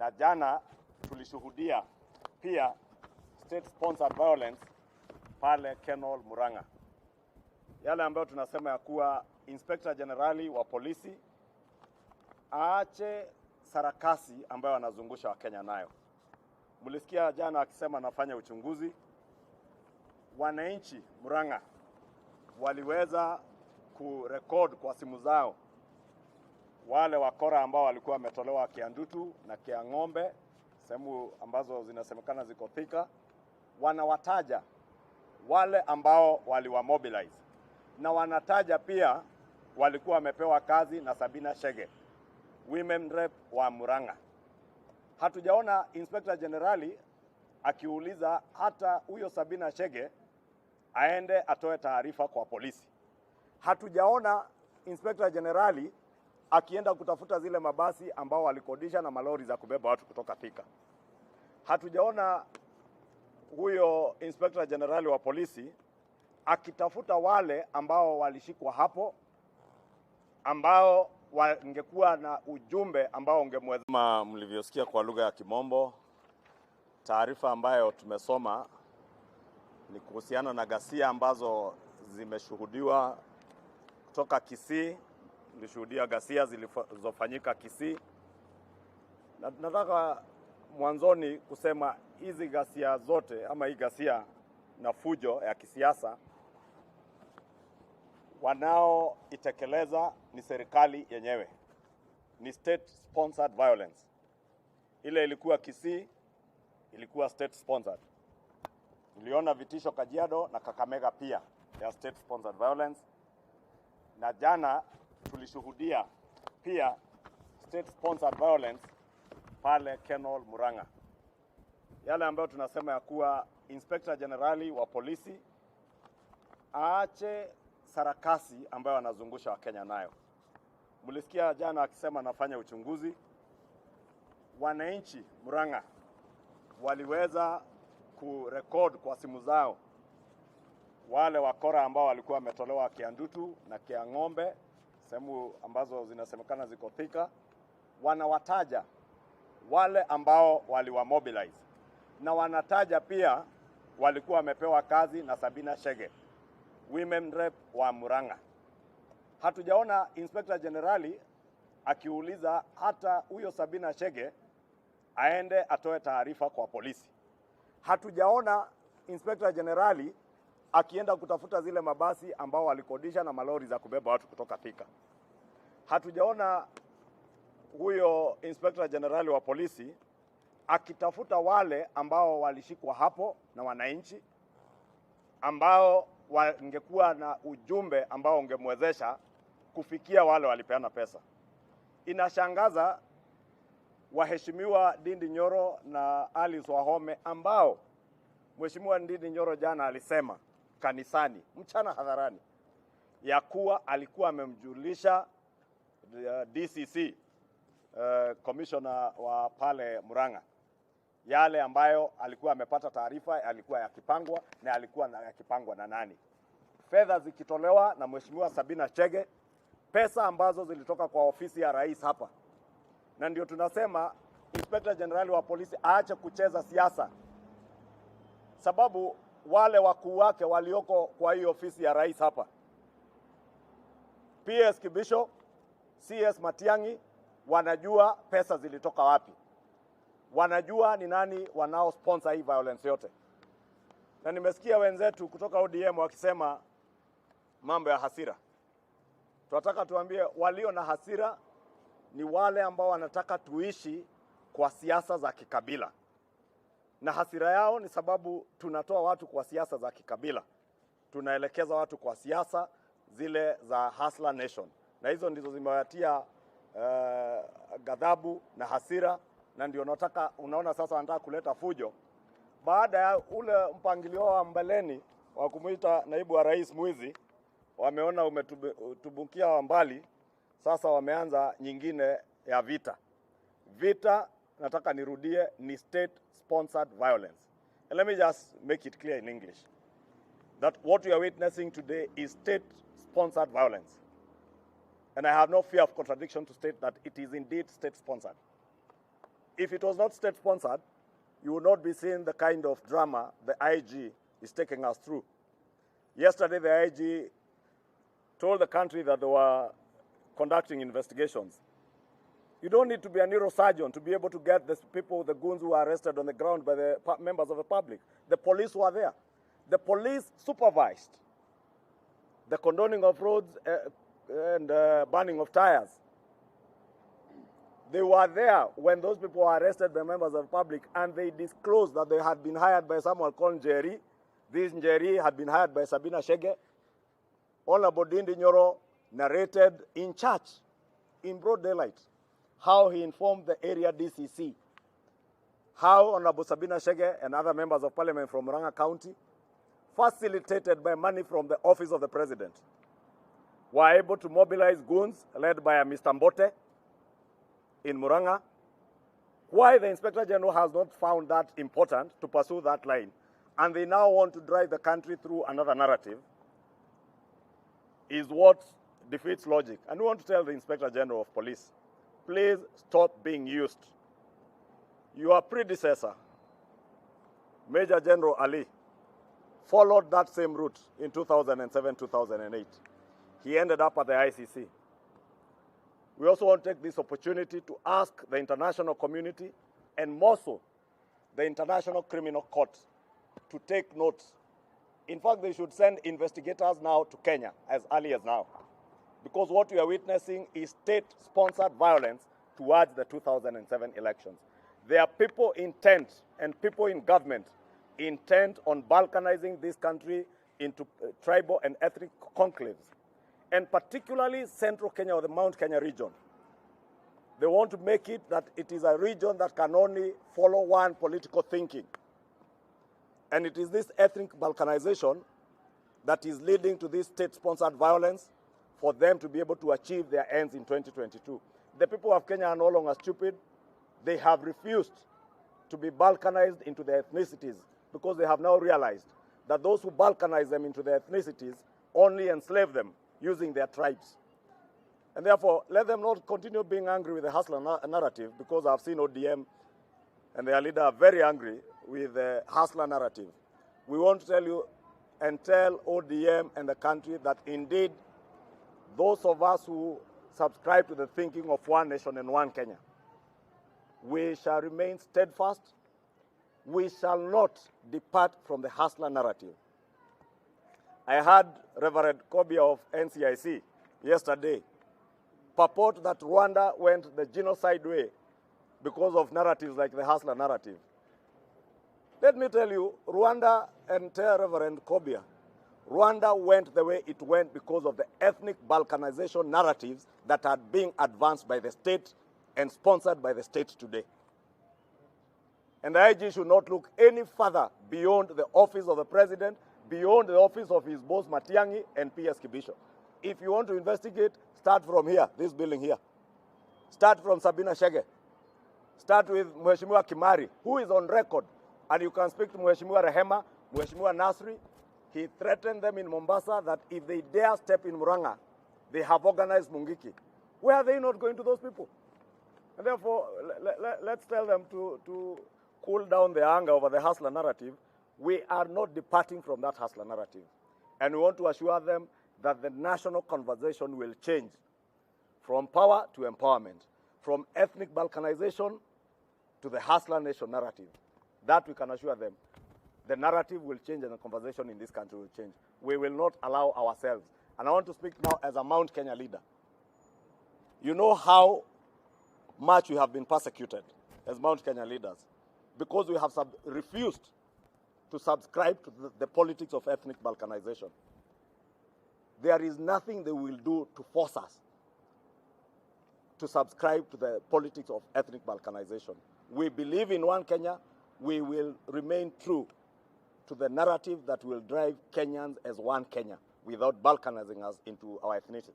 na jana tulishuhudia pia state sponsored violence pale Kenol Murang'A. Yale ambayo tunasema ya kuwa Inspector Generali wa polisi aache sarakasi ambayo anazungusha Wakenya nayo. Mlisikia jana akisema anafanya uchunguzi. Wananchi Murang'A waliweza kurekod kwa simu zao wale wakora ambao walikuwa wametolewa Kiandutu na Kiang'ombe, sehemu ambazo zinasemekana ziko Thika. Wanawataja wale ambao waliwamobilize, na wanataja pia walikuwa wamepewa kazi na Sabina Chege, women rep wa Murang'A. Hatujaona Inspector Generali akiuliza hata huyo Sabina Chege aende atoe taarifa kwa polisi. Hatujaona Inspector Generali akienda kutafuta zile mabasi ambao walikodisha na malori za kubeba watu kutoka Thika. Hatujaona huyo Inspector Generali wa polisi akitafuta wale ambao walishikwa hapo, ambao wangekuwa na ujumbe ambao ungemweza. Kama mlivyosikia kwa lugha ya Kimombo, taarifa ambayo tumesoma ni kuhusiana na ghasia ambazo zimeshuhudiwa kutoka Kisii. Nilishuhudia ghasia zilizofanyika Kisii. Na nataka mwanzoni kusema hizi ghasia zote ama hii ghasia na fujo ya kisiasa wanaoitekeleza ni serikali yenyewe. Ni state sponsored violence. Ile ilikuwa Kisii ilikuwa state sponsored. Niliona vitisho Kajiado na Kakamega pia ya state sponsored violence. Na jana tulishuhudia pia state sponsored violence pale Kenol Murang'A. Yale ambayo tunasema ya kuwa Inspector Generali wa polisi aache sarakasi ambayo anazungusha Wakenya nayo. Mlisikia jana akisema anafanya uchunguzi. Wananchi Murang'A waliweza kurekod kwa simu zao wale wakora ambao walikuwa wametolewa Kiandutu na Kiang'ombe, sehemu ambazo zinasemekana ziko Thika. Wanawataja wale ambao waliwamobilize, na wanataja pia walikuwa wamepewa kazi na Sabina Chege, women rep wa Murang'A. Hatujaona Inspector Generali akiuliza hata huyo Sabina Chege aende atoe taarifa kwa polisi. Hatujaona Inspector Generali akienda kutafuta zile mabasi ambao walikodisha na malori za kubeba watu kutoka Thika. Hatujaona huyo Inspector Generali wa polisi akitafuta wale ambao walishikwa hapo na wananchi, ambao wangekuwa na ujumbe ambao ungemwezesha kufikia wale walipeana pesa. Inashangaza waheshimiwa Ndindi Nyoro na Alice Wahome, ambao Mheshimiwa Ndindi Nyoro jana alisema kanisani mchana hadharani ya kuwa alikuwa amemjulisha DCC commissioner wa pale Murang'A yale ambayo alikuwa amepata taarifa alikuwa yakipangwa, na alikuwa yakipangwa na nani. Fedha zikitolewa na Mheshimiwa Sabina Chege, pesa ambazo zilitoka kwa ofisi ya rais hapa. Na ndio tunasema Inspector General wa polisi aache kucheza siasa, sababu wale wakuu wake walioko kwa hii ofisi ya rais hapa, PS Kibisho, CS Matiang'i, wanajua pesa zilitoka wapi. Wanajua ni nani wanao sponsor hii violence yote. Na nimesikia wenzetu kutoka ODM wakisema mambo ya hasira. Tunataka tuambie walio na hasira ni wale ambao wanataka tuishi kwa siasa za kikabila. Na hasira yao ni sababu tunatoa watu kwa siasa za kikabila, tunaelekeza watu kwa siasa zile za hustler nation, na hizo ndizo zimewatia ghadhabu na hasira. Na ndio unaona sasa wanataka kuleta fujo baada ya ule mpangilio wa mbeleni wa kumuita naibu wa rais mwizi. Wameona umetubukia mbali, sasa wameanza nyingine ya vita. Nataka nirudie, ni state sponsored violence. And let me just make it clear in English that what we are witnessing today is state sponsored violence, and I have no fear of contradiction to state that it is indeed state sponsored. If it was not state-sponsored, you would not be seeing the kind of drama the IG is taking us through. Yesterday, the IG told the country that they were conducting investigations. You don't need to be a neurosurgeon to be able to get the people, the goons who were arrested on the ground by the members of the public. The police were there. The police supervised the condoning of roads and burning of tires. They were there when those people were arrested by members of the public, and they disclosed that they had been hired by someone called Njeri. This Njeri had been hired by Sabina Chege. Honorable Dindi Nyoro narrated in church, in broad daylight, how he informed the area DCC, how Honorable Sabina Chege and other members of parliament from Murang'A County, facilitated by money from the office of the president, were able to mobilize goons led by Mr. Mbote in Murang'A. Why the Inspector General has not found that important to pursue that line, and they now want to drive the country through another narrative, is what defeats logic. And we want to tell the Inspector General of Police, please stop being used. Your predecessor, Major General Ali, followed that same route in 2007-2008. He ended up at the ICC. We also want to take this opportunity to ask the international community, and more so the International Criminal Court, to take note. In fact, they should send investigators now to Kenya as early as now, because what we are witnessing is state-sponsored violence towards the 2007 elections. There are people intent, and people in government intent on balkanizing this country into tribal and ethnic conclaves, and particularly central Kenya or the Mount Kenya region. They want to make it that it is a region that can only follow one political thinking. And it is this ethnic balkanization that is leading to this state-sponsored violence for them to be able to achieve their ends in 2022. The people of Kenya are no longer stupid. They have refused to be balkanized into their ethnicities, because they have now realized that those who balkanize them into their ethnicities only enslave them using their tribes. And therefore, let them not continue being angry with the hustler narrative, because I've seen ODM and their leader are very angry with the hustler narrative. We want to tell you and tell ODM and the country that indeed those of us who subscribe to the thinking of one nation and one Kenya, we shall remain steadfast. We shall not depart from the hustler narrative. I heard Reverend Kobia of NCIC yesterday purport that Rwanda went the genocide way because of narratives like the hustler narrative. Let me tell you, Rwanda, and tell Reverend Kobia, Rwanda went the way it went because of the ethnic balkanization narratives that are being advanced by the state and sponsored by the state today. And the IG should not look any further beyond the office of the president, beyond the office of his boss Matiang'i and PS Kibisho. If you want to investigate, start from here, this building here. Start from Sabina Chege. Start with Mheshimiwa Kimani, who is on record. And you can speak to Mheshimiwa Rehema, Mheshimiwa Nasri. He threatened them in Mombasa that if they dare step in Murang'A, they have organized Mungiki. Where are they not going to those people? And therefore, let's tell them to cool down their anger over the hustler narrative. We are not departing from that hustler narrative. And we want to assure them that the national conversation will change from power to empowerment, from ethnic balkanization to the hustler nation narrative. That we can assure them. The narrative will change and the conversation in this country will change. We will not allow ourselves. And I want to speak now as a Mount Kenya leader. You know how much we have been persecuted as Mount Kenya leaders because we have refused to subscribe to the politics of ethnic balkanization. There is nothing they will do to force us to subscribe to the politics of ethnic balkanization. We believe in one Kenya. We will remain true to the narrative that will drive Kenyans as one Kenya without balkanizing us into our ethnicity.